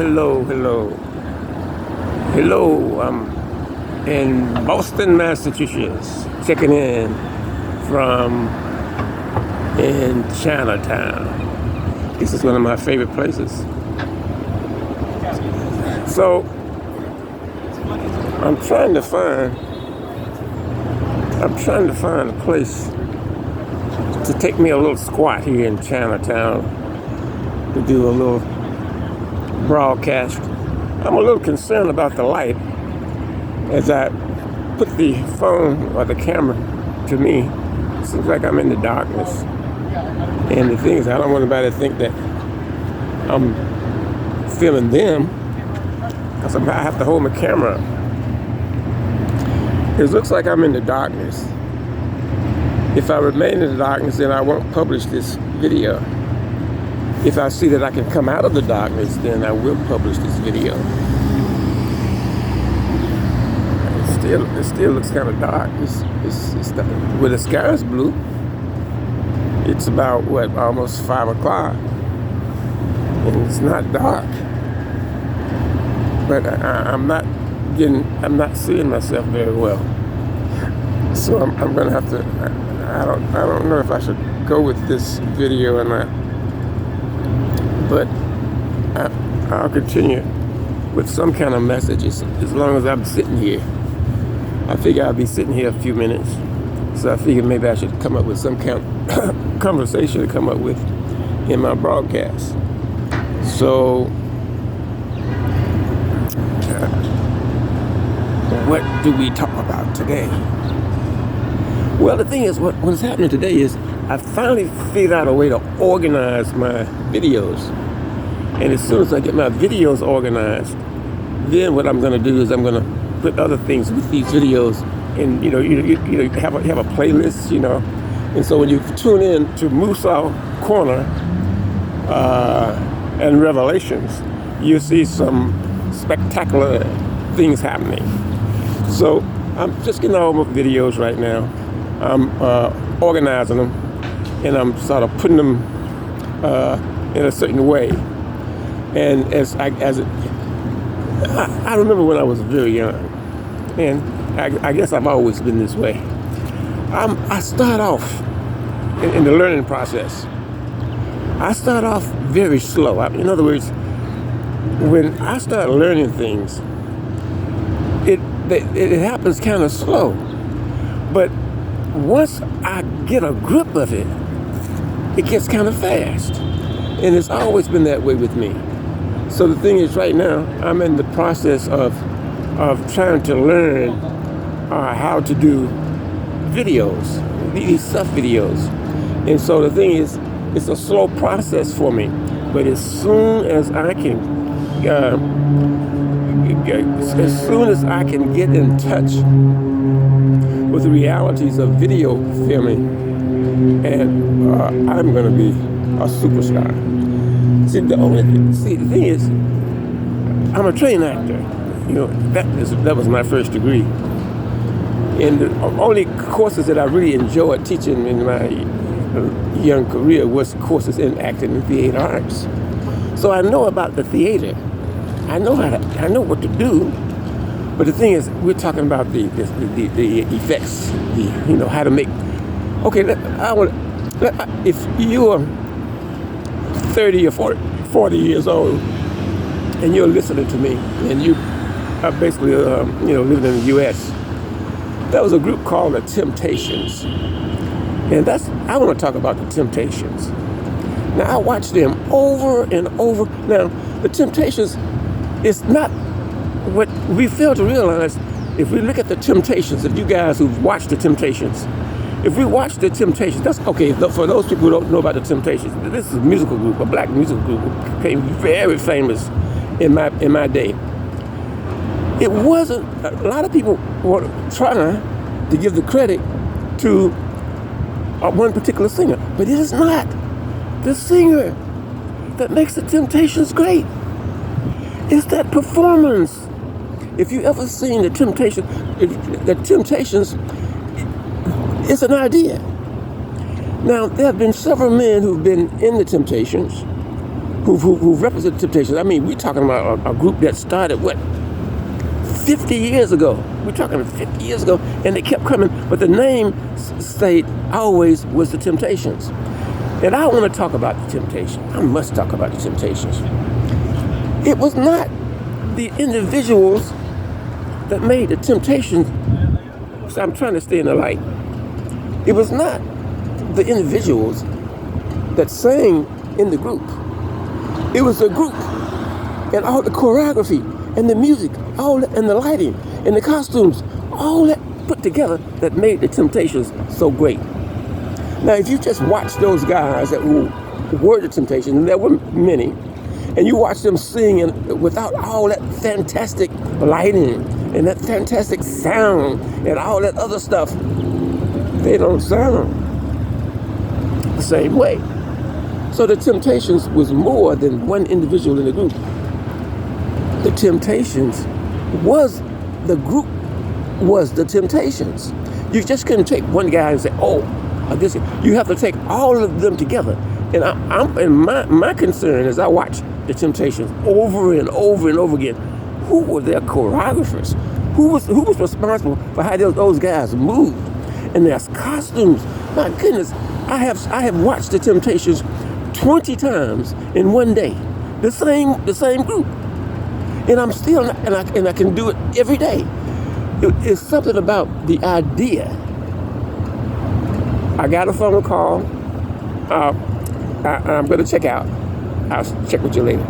Hello, I'm in Boston, Massachusetts, checking in from in Chinatown. This is one of my favorite places. So, I'm trying to find a place to take me a little squat here in Chinatown to do a little broadcast. I'm a little concerned about the light as I put the phone or the camera to me. It seems like I'm in the darkness. And the thing is, I don't want anybody to think that I'm filming them, because I have to hold my camera up. It looks like I'm in the darkness. If I remain in the darkness, then I won't publish this video. If I see that I can come out of the darkness, then I will publish this video. It still looks kind of dark. Well, the sky is blue. It's about, almost 5 o'clock. And it's not dark. But I'm not seeing myself very well. So I'm gonna have to, I don't know if I should go with this video or not. But I'll continue with some kind of message as long as I'm sitting here. I figure I'll be sitting here a few minutes. So I figured maybe I should come up with some kind of conversation to come up with in my broadcast. So, what do we talk about today? Well, the thing is, what's happening today is I finally figured out a way to organize my videos. And as soon as I get my videos organized, then what I'm going to do is I'm going to put other things with these videos, and you have a playlist, And so when you tune in to Musa Corner and Revelations, you see some spectacular things happening. So I'm just getting all my videos right now. I'm organizing them, and I'm sort of putting them in a certain way. And I remember when I was very young, and I guess I've always been this way. I start off in the learning process. I start off very slow. In other words, when I start learning things, it happens kind of slow. But once I get a grip of it, it gets kind of fast. And it's always been that way with me. So the thing is, right now, I'm in the process of trying to learn how to do videos, these stuff videos. And so the thing is, it's a slow process for me. But as soon as I can get in touch with the realities of video filming, and I'm going to be a superstar. The thing is, I'm a trained actor. That was my first degree. And the only courses that I really enjoyed teaching in my young career was courses in acting and theater arts. So I know about the theater. I know what to do. But the thing is, we're talking about the effects, how to make. Okay, if you're 30 or 40 years old, and you're listening to me, and you are basically, living in the U.S., there was a group called the Temptations. And I want to talk about the Temptations. Now, I watched them over and over. Now, the Temptations is not what we fail to realize. If we look at the Temptations, if you guys who've watched the Temptations, if we watch the Temptations, that's okay. For those people who don't know about the Temptations, this is a musical group, a black musical group, who became very famous in my day. It wasn't, a lot of people were trying to give the credit to one particular singer, but it is not the singer that makes the Temptations great. It's that performance. If you ever seen the Temptations, it's an idea. Now, there have been several men who've been in the Temptations, who represent Temptations. I mean, we're talking about a group that started, what, 50 years ago. We're talking 50 years ago, and they kept coming, but the name stayed always was the Temptations. And I want to talk about the Temptations. I must talk about the Temptations. It was not the individuals that made the Temptations. So I'm trying to stay in the light. It was not the individuals that sang in the group. It was the group and all the choreography and the music, and the lighting and the costumes, all that put together that made the Temptations so great. Now, if you just watch those guys who were the Temptations, and there were many, and you watch them sing without all that fantastic lighting and that fantastic sound and all that other stuff, they don't sound the same way. So the Temptations was more than one individual in the group. The Temptations was the group, was the Temptations. You just couldn't take one guy and say, oh, this. You have to take all of them together. And my concern as I watch the Temptations over and over and over again, who were their choreographers? Who was responsible for how those guys moved? And their costumes. My goodness, I have watched the Temptations 20 times in one day. The same group. And I'm still, and I can do it every day. It's something about the idea. I got a phone call. I'm going to check out. I'll check with you later.